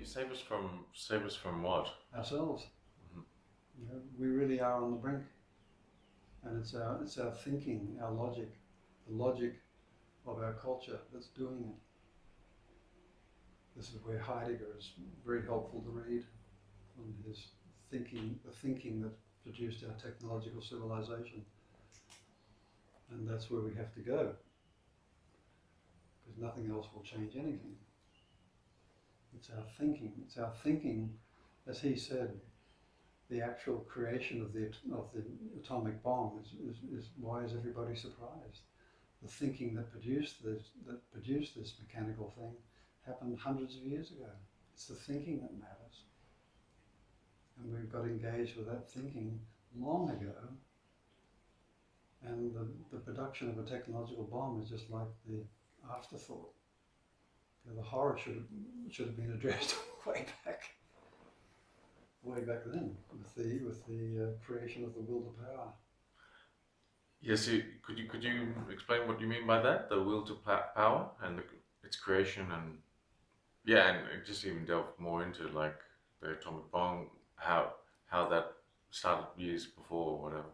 save us from what? Ourselves. Mhm. You know, we really are on the brink, and it's our thinking, our logic, the logic of our culture that's doing it. This is where Heidegger is very helpful to read on his thinking, the thinking that produced our technological civilization. And that's where we have to go, because nothing else will change anything. It's our thinking. It's our thinking, as he said, the actual creation of the atomic bomb is why is everybody surprised? The thinking that produced this mechanical thing happened hundreds of years ago. It's the thinking that matters. And we've got engaged with that thinking long ago. And the production of a technological bomb is just like the afterthought. The horror should have been addressed way back then with the creation of the will to power. Yes, could you explain what you mean by that? The will to power and its creation, and just even delve more into like the atomic bomb, how that started years before or whatever.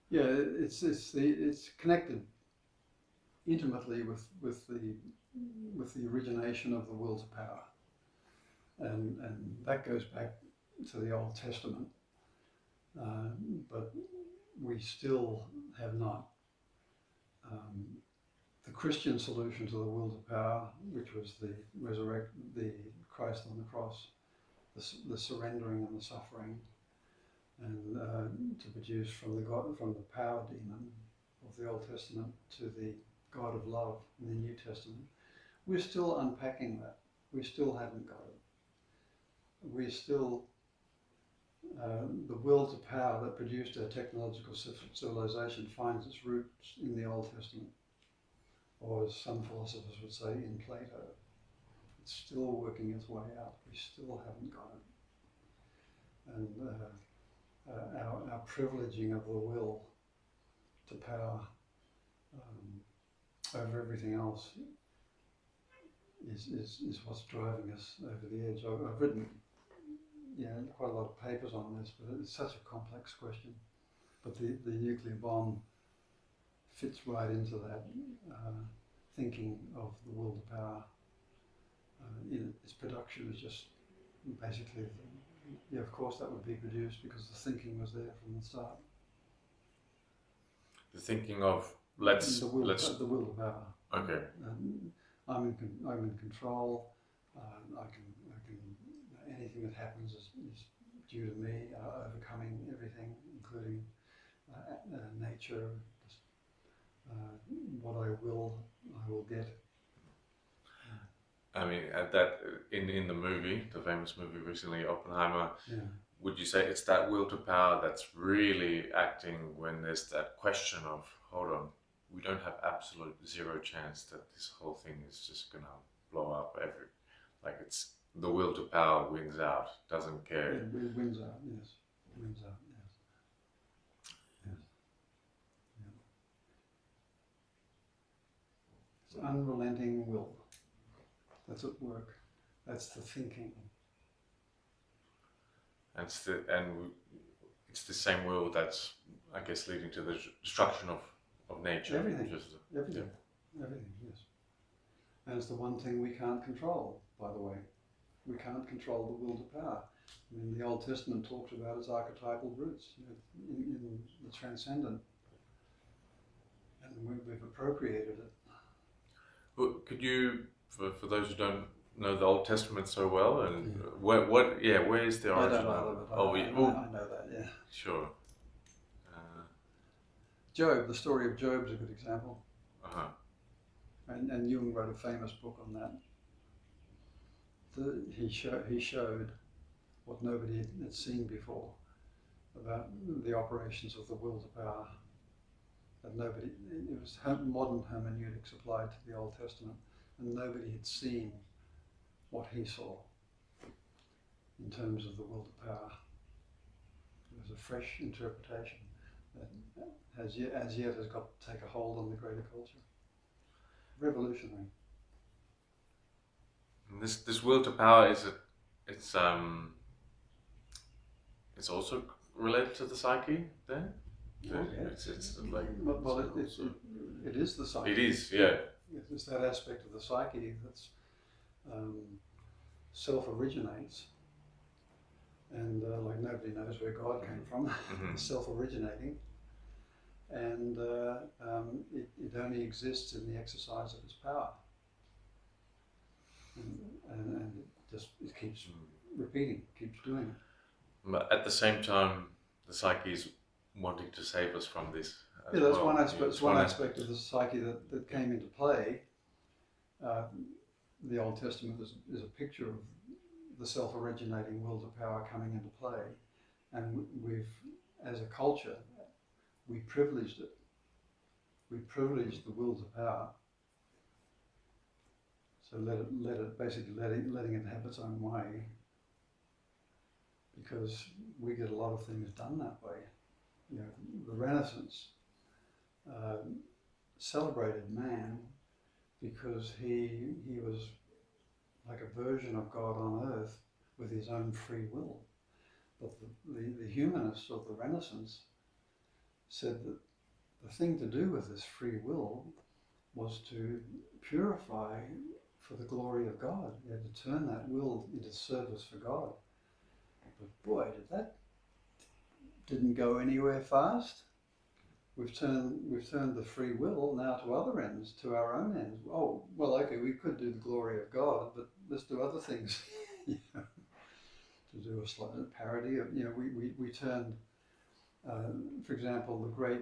Yeah, it's connected intimately with the origination of the will to power, and that goes back to the Old Testament, but we still have not the Christian solution to the will to power, which was the Christ on the cross, the surrendering and the suffering, and to produce from the power demon of the Old Testament to the God of love in the New Testament. We're still unpacking that. We still haven't got it. We're still the will to power that produced our technological civilization finds its roots in the Old Testament, or as some philosophers would say, in Plato. It's still working its way out. We still haven't got it. And our privileging of the will to power over everything else is what's driving us over the edge. I've written quite a lot of papers on this, but it's such a complex question. But the nuclear bomb fits right into that thinking of the will to power. Its production is just basically, of course that would be produced because the thinking was there from the start. The thinking of the will to power. Okay. I'm in control. I can anything that happens is due to me overcoming everything, including nature. What I will get. I mean, at that in the movie, the famous movie recently, Oppenheimer. Yeah. Would you say it's that will to power that's really acting when there's that question of, hold on, we don't have absolute zero chance that this whole thing is just gonna blow up it's the will to power wins out, doesn't care. It wins out, yes. Wins out, yes. Yes. Yeah. It's unrelenting will. That's at work. That's the thinking. It's the same will that's, I guess, leading to the destruction of nature. Everything, yes. And it's the one thing we can't control, by the way. We can't control the will to power. I mean, the Old Testament talks about its archetypal roots in the transcendent. And we've appropriated it. Well, could you, for those who don't know the Old Testament so well, and where is the origin? I don't know I know that, yeah. Sure. Job, the story of Job is a good example. Uh-huh. And Jung wrote a famous book on that. He showed what nobody had seen before about the operations of the will to power. That it was modern hermeneutics applied to the Old Testament, and nobody had seen what he saw in terms of the will to power. It was a fresh interpretation that as yet has got to take a hold on the greater culture. Revolutionary. And this will to power, is it it's um, it's also related to the psyche then. Oh, yes. It's like Well, it's also, it is the psyche. it is, yeah. It's that aspect of the psyche that's um, self-originates, and like nobody knows where God came from. Mm-hmm. It's self-originating, and it only exists in the exercise of its power, and it keeps repeating, keeps doing it. But at the same time, the psyche is wanting to save us from this as Yeah, that's well. one aspect. Yeah, It's one aspect of the psyche that came into play. Uh, the Old Testament is a picture of the self-originating will to power coming into play, and we've, as a culture, we privileged it. We privileged the will to power. So basically letting it have its own way, because we get a lot of things done that way. You know, the Renaissance celebrated man because he was like a version of God on earth with his own free will. But the humanists of the Renaissance said that the thing to do with this free will was to purify for the glory of God. You had to turn that will into service for God. But boy, that didn't go anywhere fast. We've turned the free will now to other ends, to our own ends. Oh, well, okay, we could do the glory of God, but let's do other things. You know, to do a slight parody of, you know, we turned, for example, the great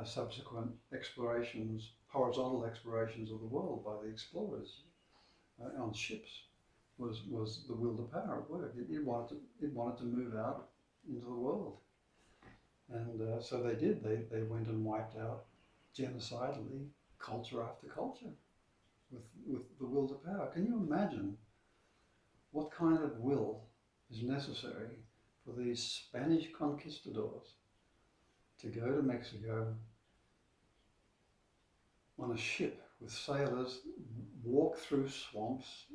subsequent explorations, horizontal explorations of the world by the explorers on ships was the will to power at work. It wanted to move out into the world, and so they did. They went and wiped out genocidally culture after culture with the will to power. Can you imagine what kind of will is necessary for these Spanish conquistadors to go to Mexico on a ship with sailors, walk through swamps,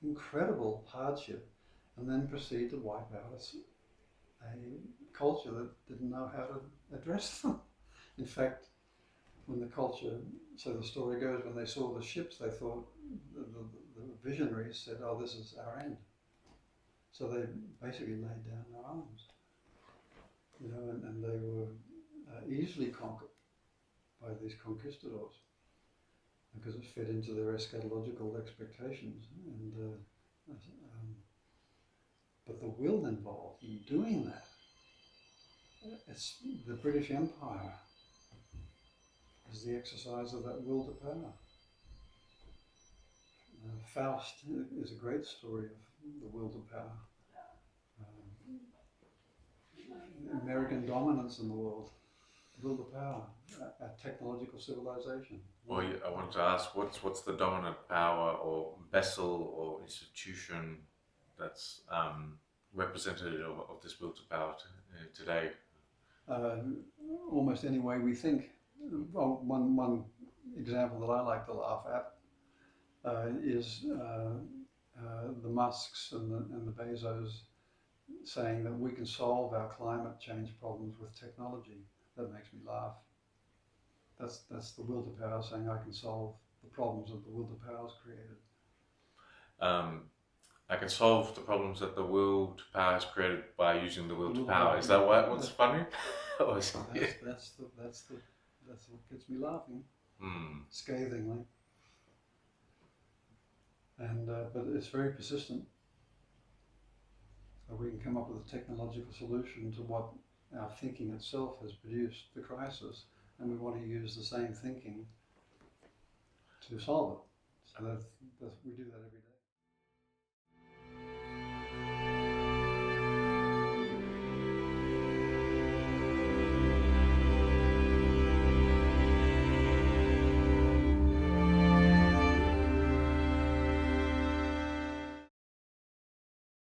incredible hardship, and then proceed to wipe out a culture that didn't know how to address them? In fact, when the culture, so the story goes, when they saw the ships, they thought, the visionaries said, oh, this is our end. So they basically laid down their arms, you know, and they were easily conquered by these conquistadors because it fit into their eschatological expectations. And but the will involved in doing that, it's the British Empire is the exercise of that will to power. Faust is a great story of the will to power. American dominance in the world, will to power, a technological civilization. Well, I want to ask, what's the dominant power or vessel or institution that's representative of this will to power today? Almost any way we think. One example that I like to laugh at is the Musks and the Bezos saying that we can solve our climate change problems with technology. That makes me laugh. That's the will to power saying I can solve the problems that the will to power has created. I can solve the problems that the will to power has created by using the will to Will power. power. Is that what's funny? That's what gets me laughing, scathingly. And but it's very persistent. So we can come up with a technological solution to what our thinking itself has produced the crisis, and we want to use the same thinking to solve it. So we do that every day.